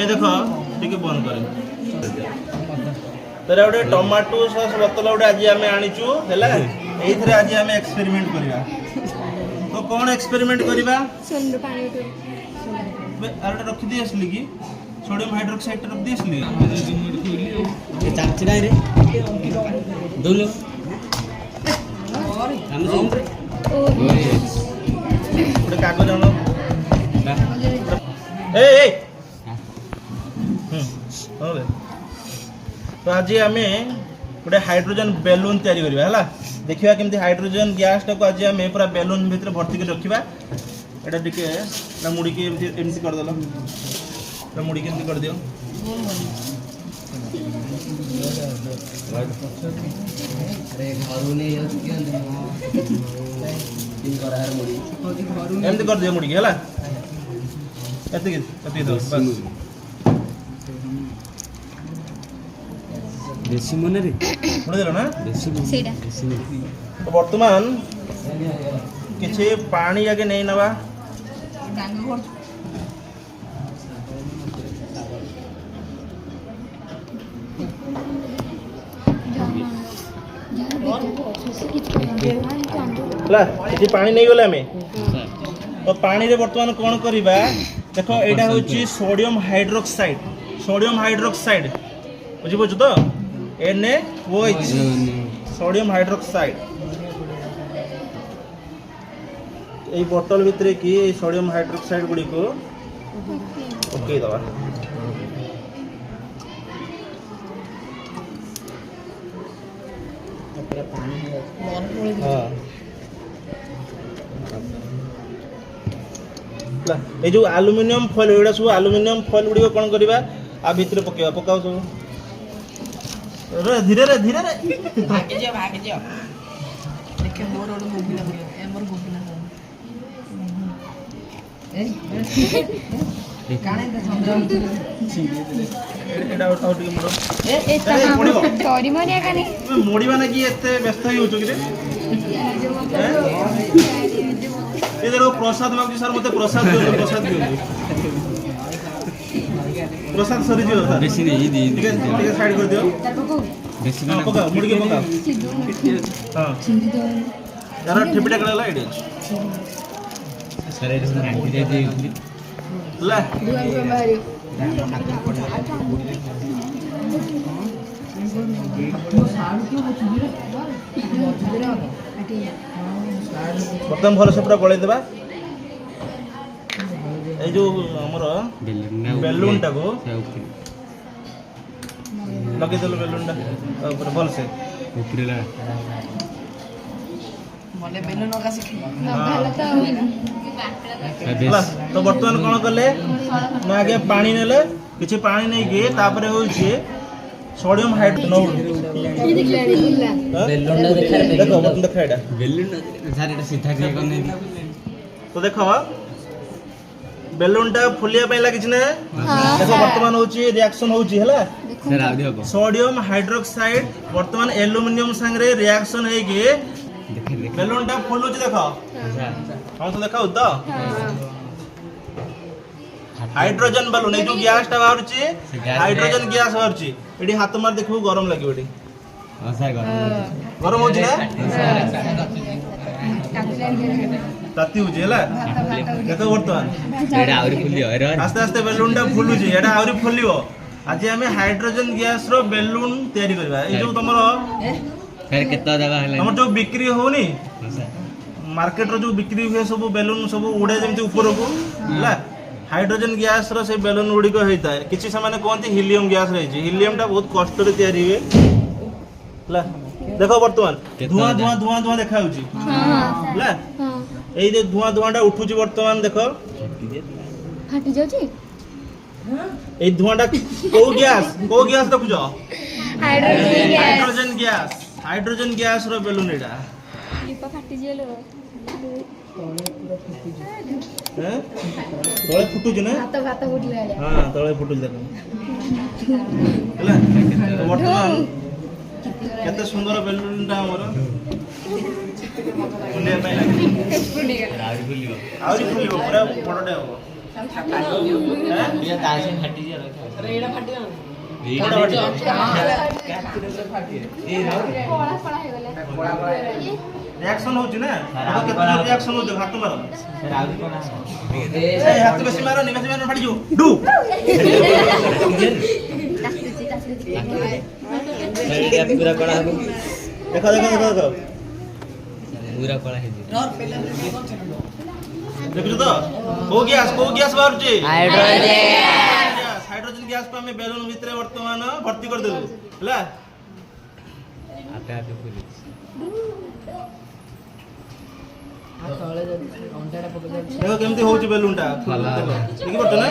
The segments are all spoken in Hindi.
ए देखो टिके बंद करे तेरा गोटे टमाटो सॉस बोतल गोटे आज आम आनीचु हैला एइथरे आज आम एक्सपेरिमेंट करबा तो कौन एक्सपेरिमेंट करबा सोन पानी आरटा रखी दी असली की सोडियम हाइड्रोक्साइड रख दी असली ये चाचरा रे दोनों हम गोटे कागज आनो ए तो आज आम गोटे हाइड्रोजन बेलून तैयारी करवा है देखा केमती हाइड्रोजन गैस टाक आज आम पूरा बेलून भितर भर्ती कर रखा एटा टिके मुड़िकी एमती करदेल मुड़िकी एमती कर दियो एमती कर दियो मुड़िकी है बस देसी मन रे मुड़े देलो ना सेडा तो वर्तमान किछि पानी आगे नहीं नवा किछि पानी नहीं गले हमें तो पानी रे वर्तमान कोन करिबा देखो एटा होची सोडियम हाइड्रोक्साइड बुझी बुझ तो NaOH सोडियम हाइड्रोक्साइड ए बोतल भितर की सोडियम हाइड्रोक्साइड गुडी को ओके दवा ए जो एल्युमिनियम फॉइल एडा सब एल्युमिनियम फॉइल गुडी को कोन करबा आ भितर पकेवा पकाओ सब रे धीरे रे भागे जा देखे मोर ओड मोबिला हो ए मोर गोबिला हो ए काने त समझ एडा आउट के मोर ए ता तोरी मरिया काने मोड़ी माने की एते व्यस्त ही हो चुकी रे ये देखो प्रसाद मागजी सर मते प्रसाद दियो प्रसाद सरी दियो सर बेसी नहीं दी ठीक है साइड कर दियो बेसी हां पका मुड़ी के पका हां यार ठेपीटा कला आइडिया सर एटा से आंटी दे दे ला दुआ बाहरी बर्तमान भल से पूरा गले देबा ए जो हमर बेलून टा को लगे देलो बेलून टा ऊपर भल से ऊपर ला मले बेलून का सिखे तो बर्तमान कोन करले ना आगे पानी नेले किछि पानी नै गे तापरे होय छे सोडियम हाइड्रोक्साइड बेलून देखा देखो बटन देखा एटा बेलून सर एटा सीधा के कोने तो देखो बेलून टा फुलिया पे लागिछ ने देखो वर्तमान होची रिएक्शन होची हला सर आ दियो सोडियम हाइड्रोक्साइड वर्तमान एल्युमिनियम संगे रिएक्शन हे गे देखे देखे बेलून टा फुलुची देखो हम तो देखा उद्दा हाइड्रोजन बेलून ए जो गैस टा बाहरची हाइड्रोजन गैस बाहरची एडी हाथ मार देखबो गरम लागियो एडी हां सर गरम होची ना ताती होची हला देखो वर्तमान एटा आउरी फुलियो अरे आस्ते आस्ते बेलून टा फुलुची एटा आउरी फुलियो आज हमें हाइड्रोजन गैस रो बेलून तैयारी करबा ए जो तमरो सर केतना दवा हला हमर जो बिक्री होनी हां सर मार्केट रो जो बिक्री हुए सब बेलून सब उड़े जेमती ऊपर को हला हाइड्रोजन गैस रो से बेलून उड़ी को हेता है किछि समय कहते हीलियम गैस रही छै हीलियम टा बहुत कष्ट रे तैयारी हुए हला देखो वर्तमान धुआं धुआं धुआं धुआं देखा होची हला एई जे धुआं धुआं टा उठुची वर्तमान देखो फाटी जाउची एई धुआं टा को गैस देखु जो हाइड्रोजन गैस रो बेलून एटा लिपा फाटी जेलो हैं तळे फुटुची ना हाथ भात उठले हां तळे फुटुची देखो हला तो वर्तमान केते सुंदर बेलून टा हमर फुलिया पाई लागे आउरी फुलियो आउरी फुलियो पूरा बड़टे हो ये ताजे फटी जा रखा ଏଇଟା ଫାଟିବ କୋଉଟା ଫାଟିବ? କଳା କଳା ହେଇଗଲା ଇଏ ରିଆକ୍ସନ ହଉଛି ନା ଦେଖ କେତେ ଜୋର ରିଆକ୍ସନ ହଉଛି ହାତ ମାର सर आगे कौन ଏ ହାତ ବେଶୀ ମାରନି ଫାଟି ଯିବ ଡୁ ତାକୁଚି ତାକୁଚି सर पूरा कड़ा है ଦେଖ ଦେଖ ଦେଖ ଦେଖ पूरा कड़ा है ଦେଖୁଛୁ ତ କୋଉ ଗ୍ୟାସ ବାହାରୁଛି हाइड्रोजन ହାଇଡ୍ରୋଜେନ ଗ୍ୟାସ କୁ ଆମେ ବେଲୁନ ଭିତରେ ବର୍ତ୍ତମାନ ଭର୍ତ୍ତି କରିଦେଲୁ ହେଲା आते आते पूरी ତଳେ ଯଦି ଅଣ୍ଟାଟା ପକେଇ ଦେଖ କେମିତି ହଉଛି ବେଲୁନ ଟା ଭଲ। ଦେଖି ପାରୁଛ ନା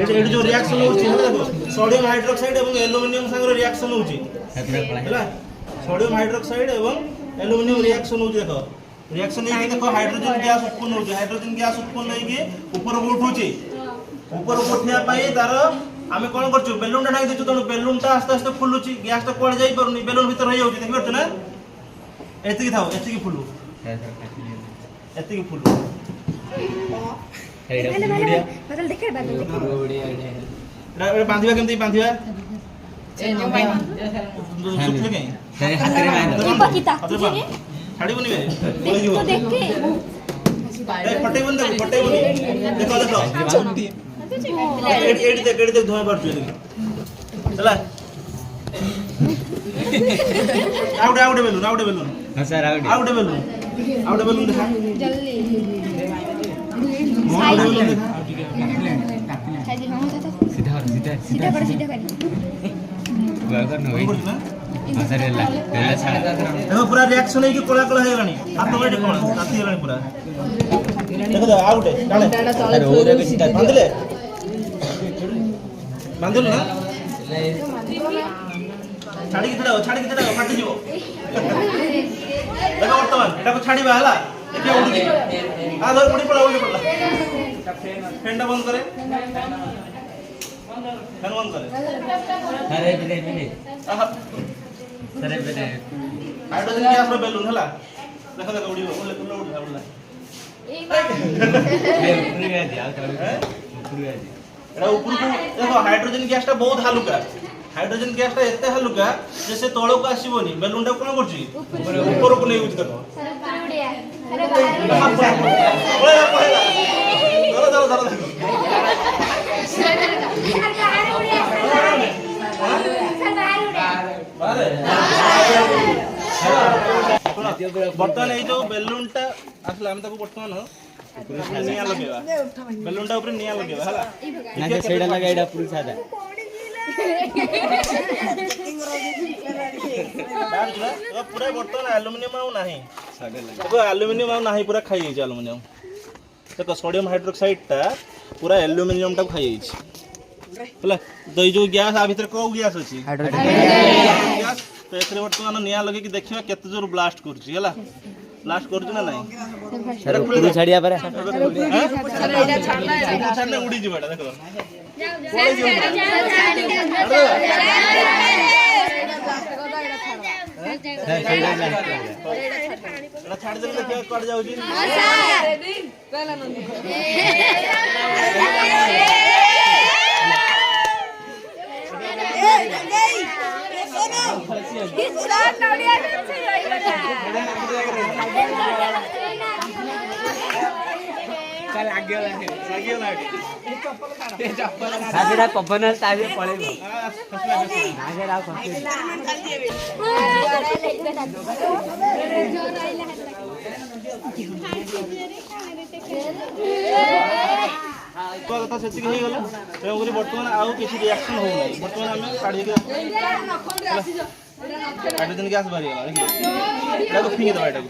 ଏଠି ଯୋଉ ରିଆକ୍ସନ ହଉଛି ହେଲା ଦେଖ ସୋଡିୟମ ହାଇଡ୍ରୋକ୍ସାଇଡ ଏବଂ ଆଲୁମିନିୟମ ସାଙ୍ଗରେ ରିଆକ୍ସନ ହଉଛି पूरा कड़ा ହେଲା ସୋଡିୟମ ହାଇଡ୍ରୋକ୍ସାଇଡ ଏବଂ ଆଲୁମିନିୟମ ରିଆକ୍ସନ ହଉଛି ଦେଖ ରିଆକ୍ସନ ହେଇକି ଦେଖ ହାଇଡ୍ରୋଜେନ ଗ୍ୟାସ ଉତ୍ପନ୍ନ ହଉଛି ହାଇଡ୍ରୋଜେନ ଗ୍ୟାସ ଉତ୍ପନ୍ନ ହେଇକି ଉପରକୁ ଉଠୁଛି ଉପରକୁ ଉଠିବା ପାଇଁ ତାର ଆମେ କଣ କରୁଛୁ ବେଲୁନ ଟା ଢାଇ ଦେଇଛୁ ତେଣୁ ବେଲୁନ ଟା ଆସ୍ତେ ଆସ୍ତେ ଫୁଲୁଛି ଗ୍ୟାସ ଟା କୁଆଡେ ଯାଇ ପାରୁନି ବେଲୁନ ଭିତରେ ରହିଯାଉଛି ଦେଖିପାରୁଛୁ ନା ଏତିକି ଥାଉ ଏତିକି ଫୁଲୁ ଏତିକି ଫୁଲୁ हेडा पूरा ବଦଲ ଦେଖେ ବଦଲ ଏଟା ବାନ୍ଧିବା କେମିତି ବାନ୍ଧିବା ଶୁଖିଲେ କାଇଁ सर हाथ रे मार କି ପକି ତାକୁଚି ରେ ଛାଡ଼ିବନି ବେ ତୁ ଦେଖେ ଫଟେଇବନି ତାକୁ ଫଟେଇବନି ଦେଖ ଦେଖ ଏଠି ଦେਖ ଧୂଆଁ ବାହାରୁଛି ଏଠି ହେଲା ଆଉ ଗୋଟେ ବେଲୁନ हां सर आउट ଆଉ ଗୋଟେ ବେଲୁନ ଦେଖା ଜଲ୍ଦି ଆଉ ଗୋଟେ ବେଲୁନ ଦେଖା ସାଇଜ ହଁ ଚାଚା सीधा और सीधा सीधा कर बराबर କଣ नहीं କରୁଛୁ ନା हां सर ला छाड़ ଦେଖ ପୁରା ରିଆକ୍ସନ ହେଇକି କଳା କଳା ହେଇଗଲାଣି ହାତ ଏଠି କଳା ତାତି ହେଇଗଲାଣି ପୁରା ଦେଖ ଆଉ ଗୋଟେ ଟାଣେ सर वो देखो सीधा ବାନ୍ଧିଲେ ବାନ୍ଧିଲୁ ନା ଛାଡ଼ିକି ଛିଡାଅ ଫାଟିଯିବ ଦେଖ ବର୍ତ୍ତମାନ ଏଟାକୁ ଛାଡ଼ିବା ହେଲା ଦେଖିବା ଉଡୁଛି ଧର ଉଡ଼ି ପଡିଲା ଫ୍ୟାନ୍ ଟା ବନ୍ଦ କରେ ଫ୍ୟାନ୍ ବନ୍ଦ କରେ अरे बिने ଆହା, सर बिने ହାଇଡ୍ରୋଜେନ ଗ୍ୟାସ ର ବେଲୁନ ହେଲା ଦେଖ ଉଡ଼ିବ ଉଡ଼ିଲା ऊपर गया दिया ऊपर गया ଏଟା ଉପରକୁ ଦେଖ ହାଇଡ୍ରୋଜେନ ଗ୍ୟାସ ଟା ବହୁତ ହାଲୁକା ହାଇଡ୍ରୋଜେନ ଗ୍ୟାସ ଟା ଏତେ ହାଲୁକା ଯେ ସେ ତଳକୁ ଆସିବନି ବେଲୁନ ଟା କଣ କରୁଛି ଉପରକୁ ନେଇଯାଉଛି ଦେଖ ସାରା ପାଉଡିଆ ଆରେ ପଳେଇଲା ଧର ଦେଖ ବାହାରେ ବର୍ତ୍ତମାନ ଏଇ ଯୋଉ ବେଲୁନ ଟା ଆସିଲା ଆମେ ତାକୁ ବର୍ତ୍ତମାନ ନିଆଁ ଲଗେଇବା ବେଲୁନ ଟା ଉପରେ ନିଆଁ ଲଗେଇବା ହେଲା ना के सेडा लगा एडा पूरा सादा ବାହାରୁଛି ନା ପୁରା ବର୍ତ୍ତମାନ ଆଲୁମିନିୟମ ଆଉ ନାହିଁ ଦେଖ ଆଲୁମିନିୟମ ଆଉ ନାହିଁ ପୁରା ଖାଇଯାଇଛି ଆଲୁମିନିୟମ ଦେଖ ସୋଡିୟମ ହାଇଡ୍ରୋକ୍ସାଇଡ ଟା ପୁରା ଆଲୁମିନିୟମ ଟାକୁ ଖାଇଯାଇଛି ହେଲା ତ ଏଇ ଯୋଉ ଗ୍ୟାସ ଆ ଭିତରେ କୋଉ ଗ୍ୟାସ ଅଛି ଗ୍ୟାସ ତ ଏଥିରେ ବର୍ତ୍ତମାନ ନିଆଁ ଲଗେଇକି ଦେଖିବା କେତେ ଜୋର ବ୍ଲାଷ୍ଟ କରୁଛି ହେଲା ବ୍ଲାଷ୍ଟ କରୁଛି ନା ନାହିଁ सर पूरा छाड़िया पर ଛାଡ଼ିଲେ ଉଡ଼ିଯିବ ଏଟା ଦେଖ ଏଟା ଛାଡ଼ିଦେଲେ ଦେଖିବା କୁଆଡେ ଯାଉଛି ଲାଗିଗଲା ଏଠି सादा पवन ताजे पळेबो आगे राव खसे କଥା ସେତିକି ହେଇଗଲା ତେଣୁକରି ବର୍ତ୍ତମାନ ଆଉ କିଛି ରିଆକ୍ସନ ହଉନାହିଁ ବର୍ତ୍ତମାନ ଆମେ କାଢିକି ହାଇଡ୍ରୋଜେନ ଗ୍ୟାସ ବାହାରିଗଲା ଦେଖିଲେ ଏଟାକୁ ଫିଙ୍ଗିଦେବା ଏଟାକୁ